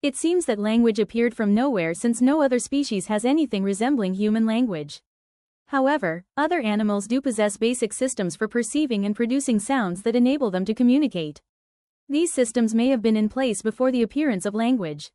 It seems that language appeared from nowhere since no other species has anything resembling human language. However, other animals do possess basic systems for perceiving and producing sounds that enable them to communicate. These systems may have been in place before the appearance of language.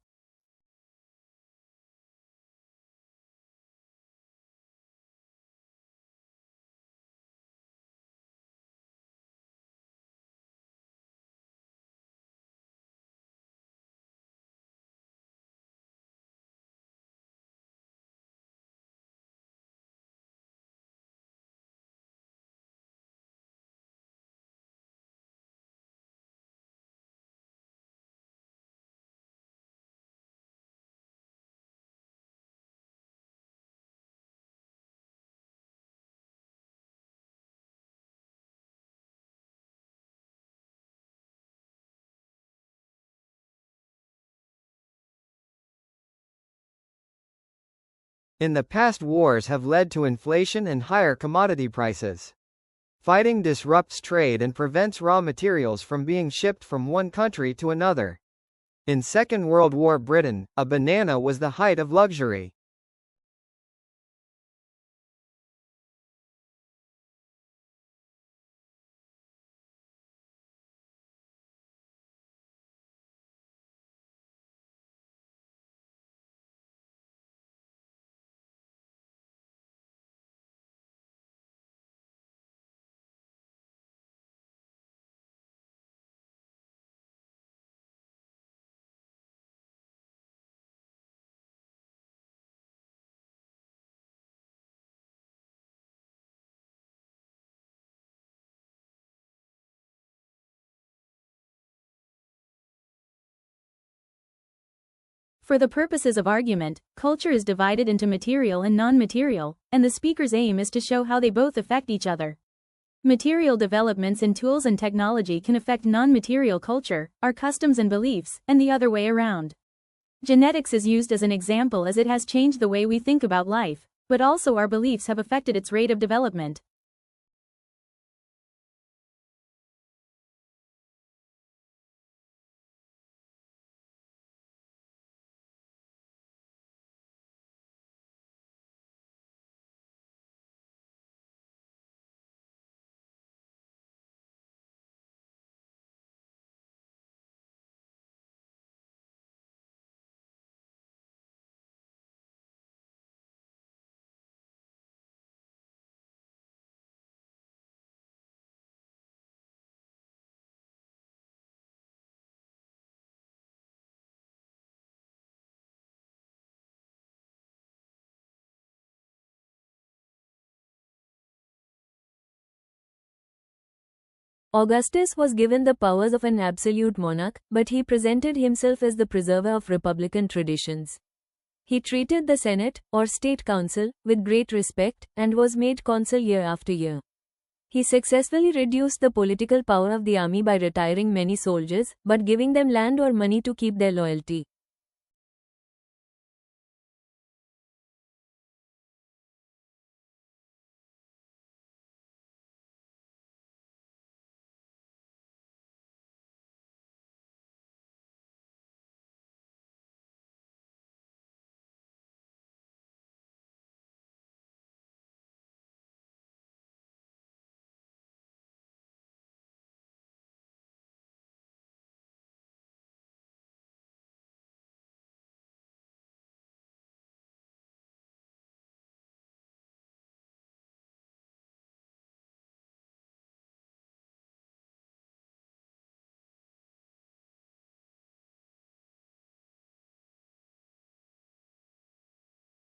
In the past, wars have led to inflation and higher commodity prices. Fighting disrupts trade and prevents raw materials from being shipped from one country to another. In Second World War Britain, a banana was the height of luxury. For the purposes of argument, culture is divided into material and non-material, and the speaker's aim is to show how they both affect each other. Material developments in tools and technology can affect non-material culture, our customs and beliefs, and the other way around. Genetics is used as an example as it has changed the way we think about life, but also our beliefs have affected its rate of development. Augustus was given the powers of an absolute monarch, but he presented himself as the preserver of republican traditions. He treated the Senate, or State Council, with great respect, and was made consul year after year. He successfully reduced the political power of the army by retiring many soldiers, but giving them land or money to keep their loyalty.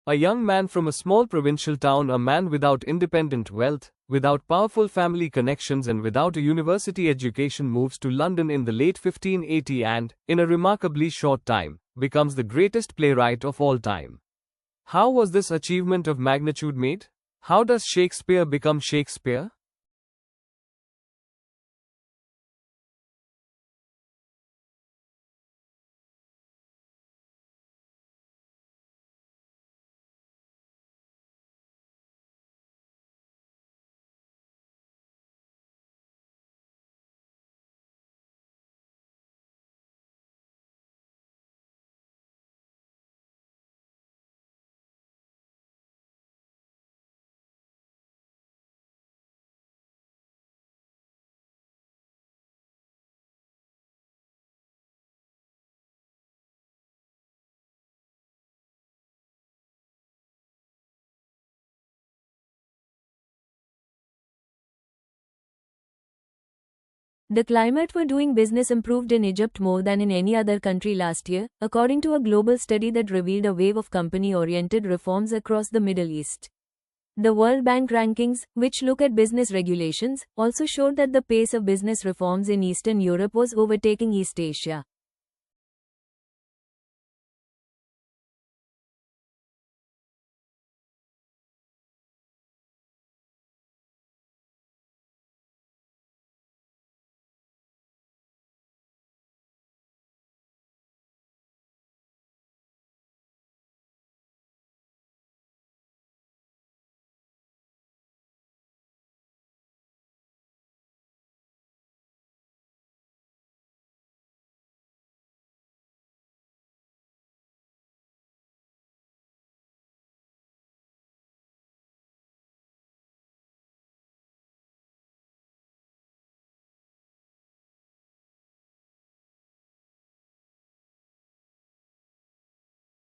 A young man from a small provincial town, a man without independent wealth, without powerful family connections and without a university education, moves to London in the late 1580 and, in a remarkably short time, becomes the greatest playwright of all time. How was this achievement of magnitude made? How does Shakespeare become Shakespeare? The climate for doing business improved in Egypt more than in any other country last year, according to a global study that revealed a wave of company-oriented reforms across the Middle East. The World Bank rankings, which look at business regulations, also showed that the pace of business reforms in Eastern Europe was overtaking East Asia.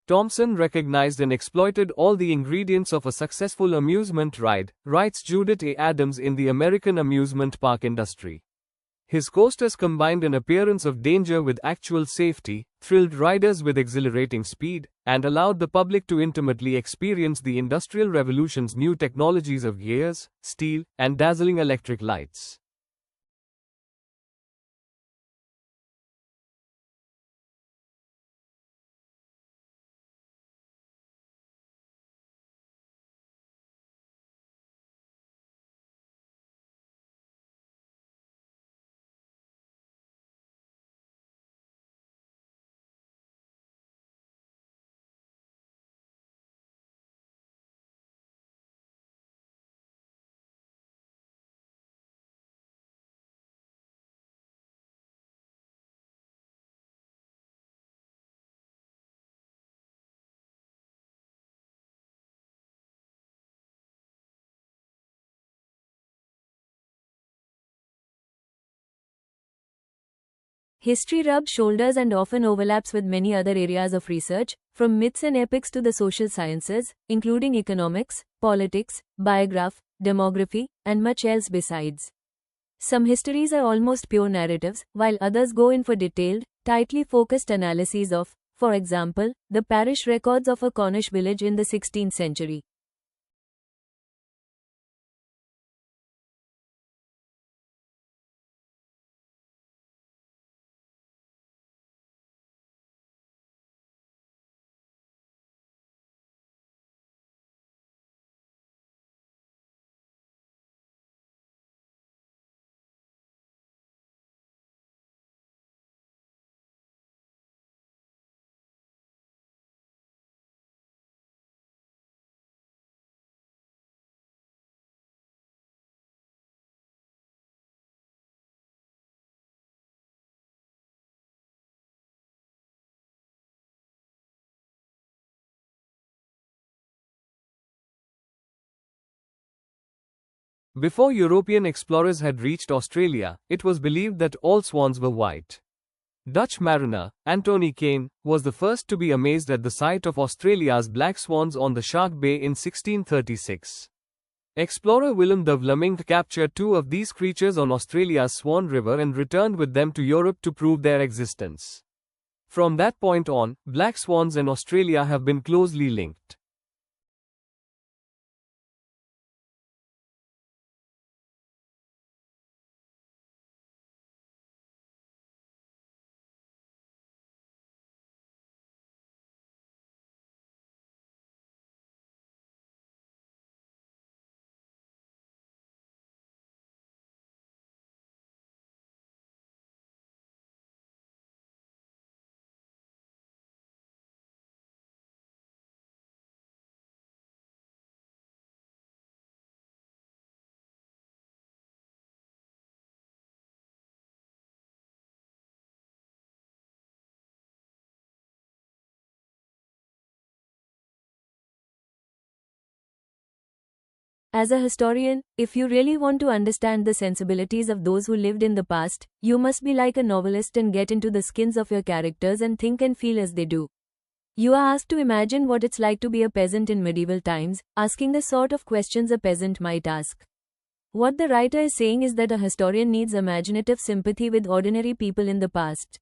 Thompson recognized and exploited all the ingredients of a successful amusement ride, writes Judith A. Adams in the American amusement park industry. His coasters combined an appearance of danger with actual safety, thrilled riders with exhilarating speed, and allowed the public to intimately experience the Industrial Revolution's new technologies of gears, steel, and dazzling electric lights. History rubs shoulders and often overlaps with many other areas of research, from myths and epics to the social sciences, including economics, politics, biography, demography, and much else besides. Some histories are almost pure narratives, while others go in for detailed, tightly focused analyses of, for example, the parish records of a Cornish village in the 16th century. Before European explorers had reached Australia, it was believed that all swans were white. Dutch mariner, Antony Kane, was the first to be amazed at the sight of Australia's black swans on the Shark Bay in 1636. Explorer Willem de Vlamingh captured two of these creatures on Australia's Swan River and returned with them to Europe to prove their existence. From that point on, black swans and Australia have been closely linked. As a historian, if you really want to understand the sensibilities of those who lived in the past, you must be like a novelist and get into the skins of your characters and think and feel as they do. You are asked to imagine what it's like to be a peasant in medieval times, asking the sort of questions a peasant might ask. What the writer is saying is that a historian needs imaginative sympathy with ordinary people in the past.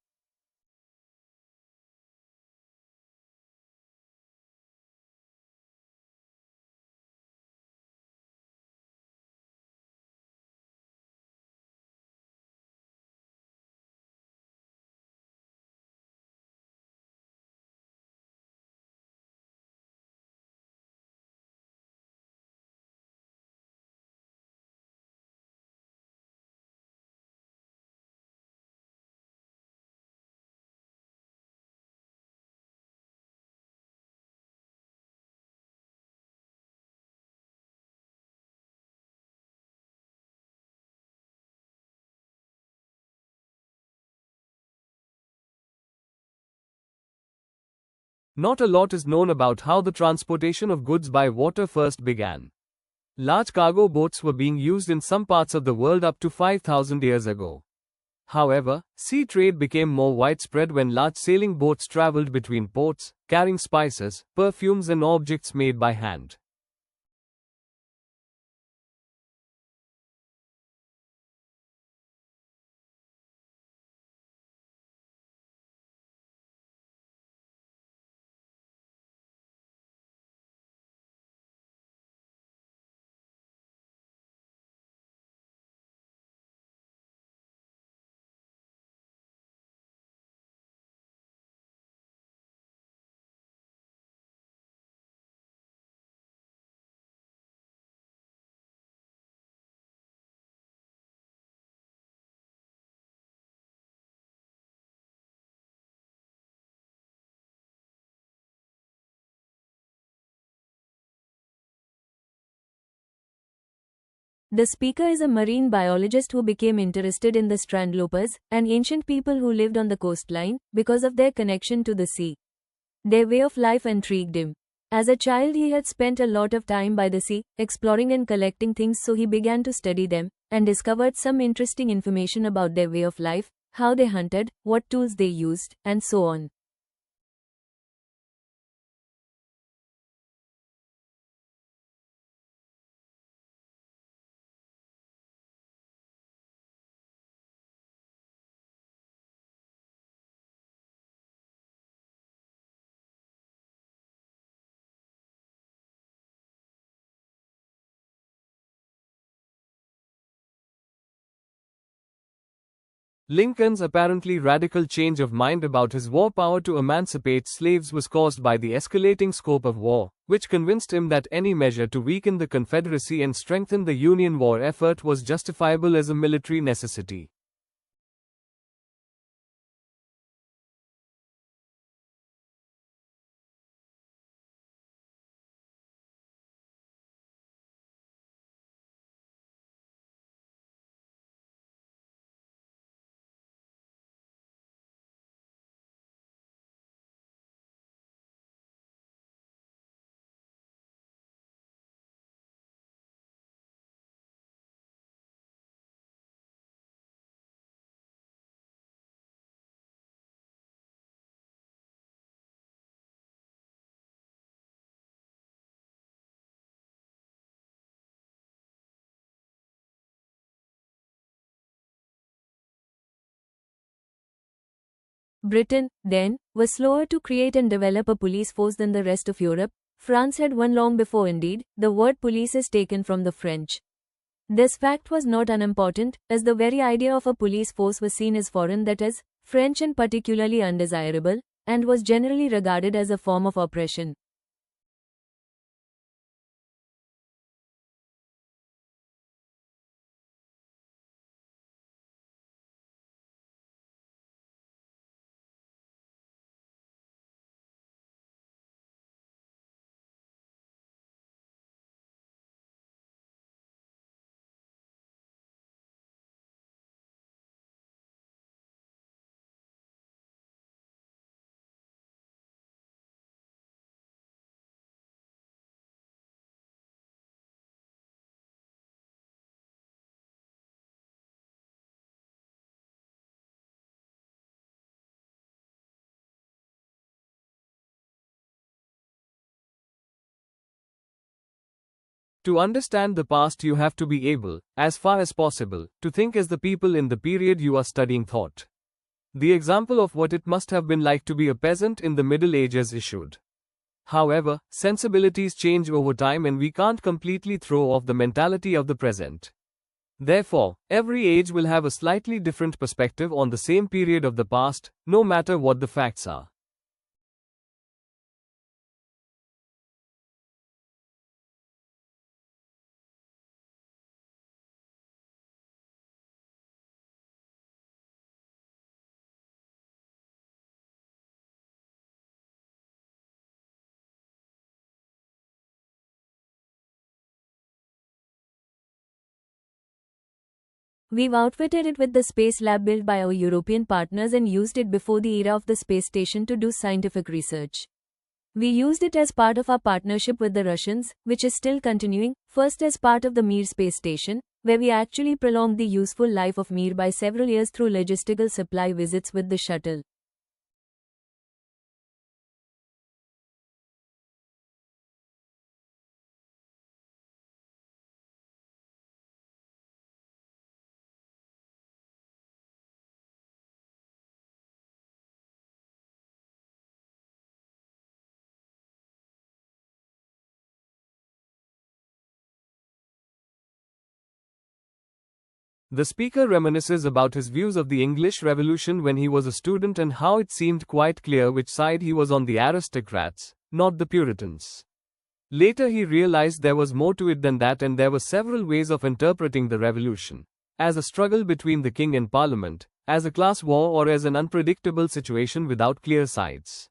Not a lot is known about how the transportation of goods by water first began. Large cargo boats were being used in some parts of the world up to 5,000 years ago. However, sea trade became more widespread when large sailing boats traveled between ports, carrying spices, perfumes, and objects made by hand. The speaker is a marine biologist who became interested in the strandlopers, an ancient people who lived on the coastline, because of their connection to the sea. Their way of life intrigued him. As a child, he had spent a lot of time by the sea, exploring and collecting things, so he began to study them, and discovered some interesting information about their way of life, how they hunted, what tools they used, and so on. Lincoln's apparently radical change of mind about his war power to emancipate slaves was caused by the escalating scope of war, which convinced him that any measure to weaken the Confederacy and strengthen the Union war effort was justifiable as a military necessity. Britain, then, was slower to create and develop a police force than the rest of Europe. France had one long before. Indeed, the word police is taken from the French. This fact was not unimportant, as the very idea of a police force was seen as foreign, that is, French, and particularly undesirable, and was generally regarded as a form of oppression. To understand the past, you have to be able, as far as possible, to think as the people in the period you are studying thought. The example of what it must have been like to be a peasant in the Middle Ages issued. However, sensibilities change over time and we can't completely throw off the mentality of the present. Therefore, every age will have a slightly different perspective on the same period of the past, no matter what the facts are. We've outfitted it with the space lab built by our European partners and used it before the era of the space station to do scientific research. We used it as part of our partnership with the Russians, which is still continuing, first as part of the Mir space station, where we actually prolonged the useful life of Mir by several years through logistical supply visits with the shuttle. The speaker reminisces about his views of the English Revolution when he was a student and how it seemed quite clear which side he was on: the aristocrats, not the Puritans. Later he realized there was more to it than that, and there were several ways of interpreting the revolution: as a struggle between the king and parliament, as a class war, or as an unpredictable situation without clear sides.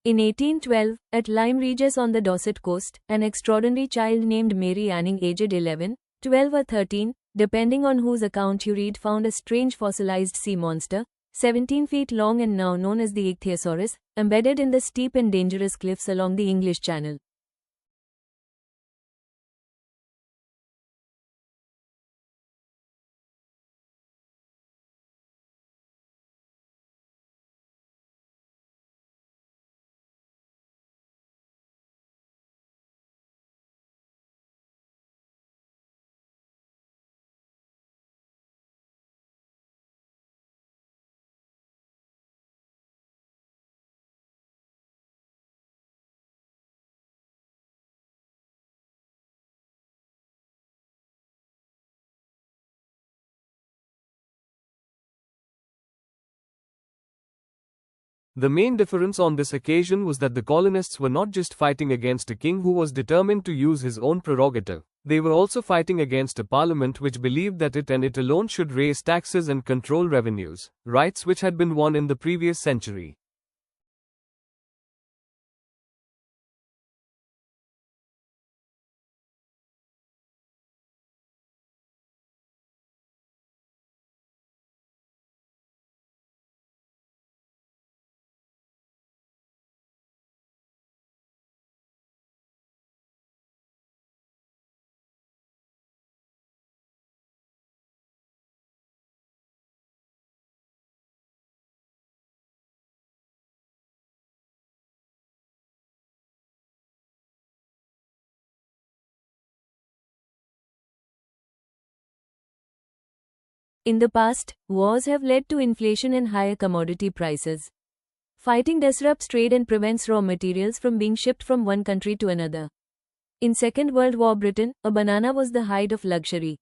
In 1812, at Lyme Regis on the Dorset coast, an extraordinary child named Mary Anning, aged 11, 12 or 13, depending on whose account you read, found a strange fossilized sea monster, 17 feet long and now known as the Ichthyosaurus, embedded in the steep and dangerous cliffs along the English Channel. The main difference on this occasion was that the colonists were not just fighting against a king who was determined to use his own prerogative, they were also fighting against a parliament which believed that it and it alone should raise taxes and control revenues, rights which had been won in the previous century. In the past, wars have led to inflation and higher commodity prices. Fighting disrupts trade and prevents raw materials from being shipped from one country to another. In Second World War Britain, a banana was the height of luxury.